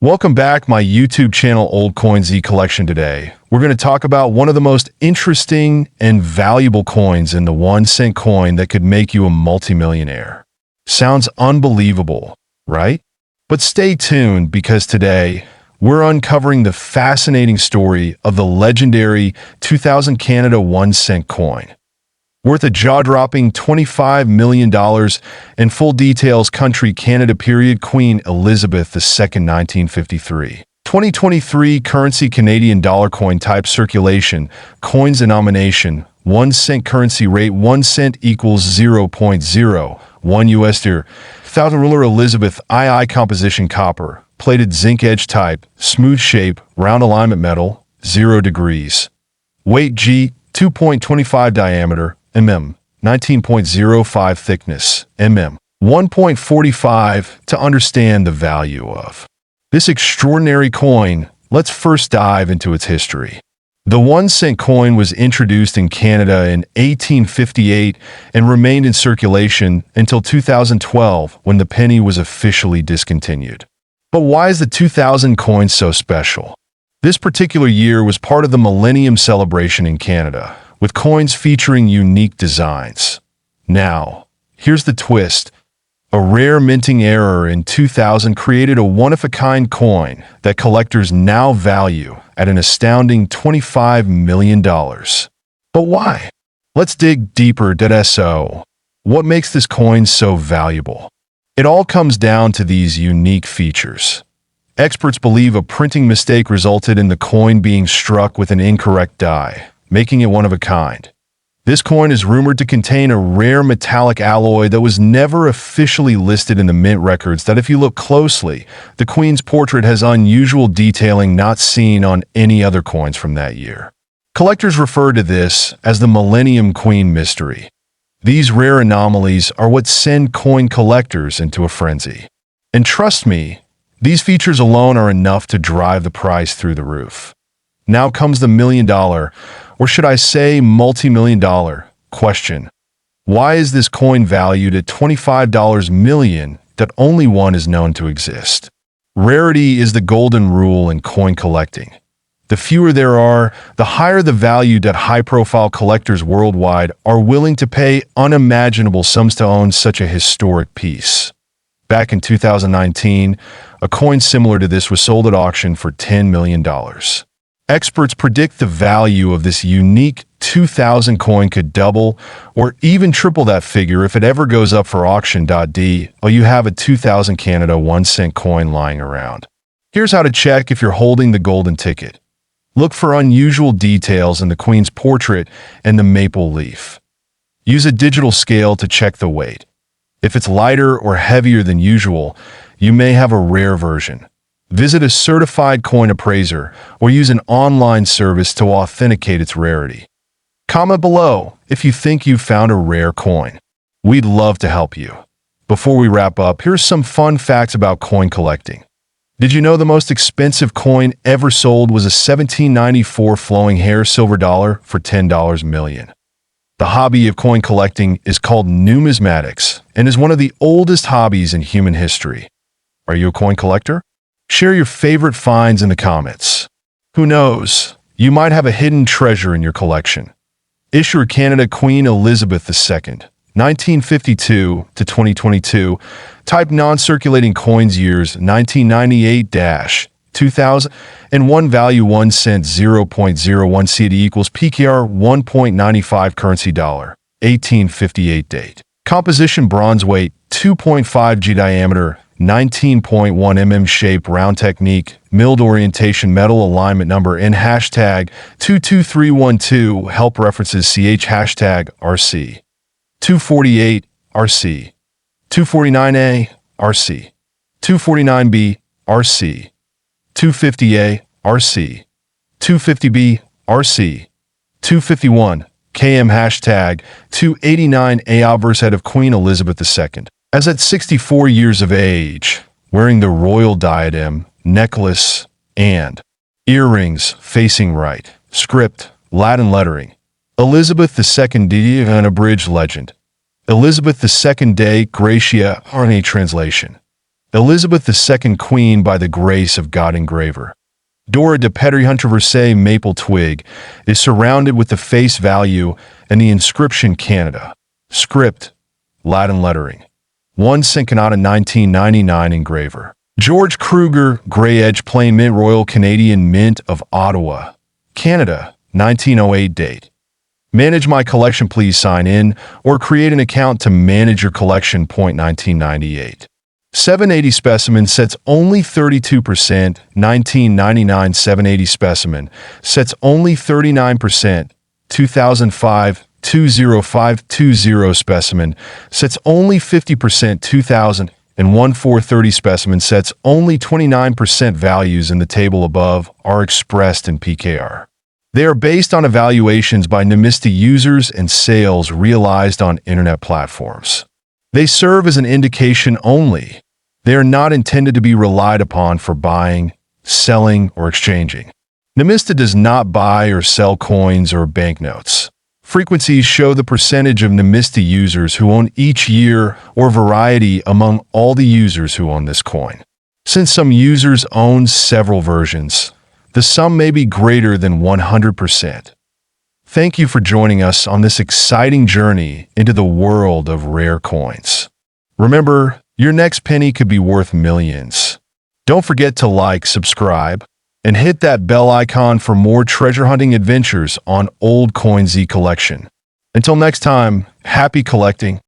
Welcome back my YouTube channel Old Coin Z Collection. Today we're going to talk about one of the most interesting and valuable coins in the 1 cent coin that could make you a multimillionaire. Sounds unbelievable, right? But stay tuned because today we're uncovering the fascinating story of the legendary 2000 Canada 1 cent coin. Worth a jaw-dropping $25 million, and full details: country Canada, period, Queen Elizabeth II, 1953. 2023 currency Canadian dollar coin type circulation, coins denomination, 1 cent currency rate 1 cent equals 0.01 US dollar. Thousand ruler Elizabeth II composition copper, plated zinc edge type, smooth shape, round alignment metal, 0 degrees. Weight G, 2.25 diameter, mm, 19.05 thickness, mm, 1.45. To understand the value of this extraordinary coin, let's first dive into its history. The 1 cent coin was introduced in Canada in 1858 and remained in circulation until 2012, when the penny was officially discontinued. But why is the 2000 coin so special? This particular year was part of the Millennium celebration in Canada, with coins featuring unique designs. Now, here's the twist. A rare minting error in 2000 created a one-of-a-kind coin that collectors now value at an astounding $25 million. But why? Let's dig deeper. So, what makes this coin so valuable? It all comes down to these unique features. Experts believe a printing mistake resulted in the coin being struck with an incorrect die, making it one of a kind. This coin is rumored to contain a rare metallic alloy that was never officially listed in the mint records. That if you look closely, the Queen's portrait has unusual detailing not seen on any other coins from that year. Collectors refer to this as the Millennium Queen mystery. These rare anomalies are what send coin collectors into a frenzy. And trust me, these features alone are enough to drive the price through the roof. Now comes the $1 million, or should I say multi-million dollar, question. Why is this coin valued at $25 million that only one is known to exist? Rarity is the golden rule in coin collecting. The fewer there are, the higher the value that high-profile collectors worldwide are willing to pay unimaginable sums to own such a historic piece. Back in 2019, a coin similar to this was sold at auction for $10 million. Experts predict the value of this unique 2000 coin could double or even triple that figure if it ever goes up for auction. You have a 2000 Canada 1 cent coin lying around. Here's how to check if you're holding the golden ticket. Look for unusual details in the Queen's portrait and the maple leaf. Use a digital scale to check the weight. If it's lighter or heavier than usual, you may have a rare version. Visit a certified coin appraiser or use an online service to authenticate its rarity. Comment below if you think you've found a rare coin. We'd love to help you. Before we wrap up, here's some fun facts about coin collecting. Did you know the most expensive coin ever sold was a 1794 flowing hair silver dollar for $10 million? The hobby of coin collecting is called numismatics and is one of the oldest hobbies in human history. Are you a coin collector? Share your favorite finds in the comments. Who knows, you might have a hidden treasure in your collection. Issuer Canada, Queen Elizabeth II, 1952 to 2022. Type non-circulating coins years 1998-2001. Value 1 cent, 0.01 CD equals PKR 1.95 currency dollar. 1858 date. Composition bronze, weight 2.5 G diameter, 19.1 mm shape, round technique, milled orientation, metal alignment number in hashtag 22312, help references ch hashtag RC 248 RC 249A RC 249B RC 250A RC 250B RC 251 KM hashtag 289A. Obverse head of Queen Elizabeth II. As at 64 years of age, wearing the royal diadem, necklace, and earrings facing right. Script, Latin lettering. Elizabeth II, an abridged legend. Elizabeth II de Gracia, RNA translation. Elizabeth II Queen by the Grace of God Engraver. Dora de Petrie Hunter Versailles Maple Twig is surrounded with the face value and the inscription Canada. Script, Latin lettering. 1 Cinquanata 1999 Engraver. George Kruger Grey Edge Plain Mint Royal Canadian Mint of Ottawa, Canada, 1908 date. Manage my collection, please sign in or create an account to manage your collection. 1998. 780 specimen sets only 32%, 1999 780 specimen sets only 39%, 2005 20520 specimen sets only 50%, 2001 430 specimen sets only 29%. Values in the table above are expressed in PKR. They are based on evaluations by Numismatics users and sales realized on internet platforms. They serve as an indication only. They are not intended to be relied upon for buying, selling, or exchanging. Numismatics does not buy or sell coins or banknotes. Frequencies show the percentage of Numismatics users who own each year or variety among all the users who own this coin. Since some users own several versions, the sum may be greater than 100%. Thank you for joining us on this exciting journey into the world of rare coins. Remember, your next penny could be worth millions. Don't forget to like, subscribe, and hit that bell icon for more treasure hunting adventures on Old Coin Z Collection. Until next time, happy collecting.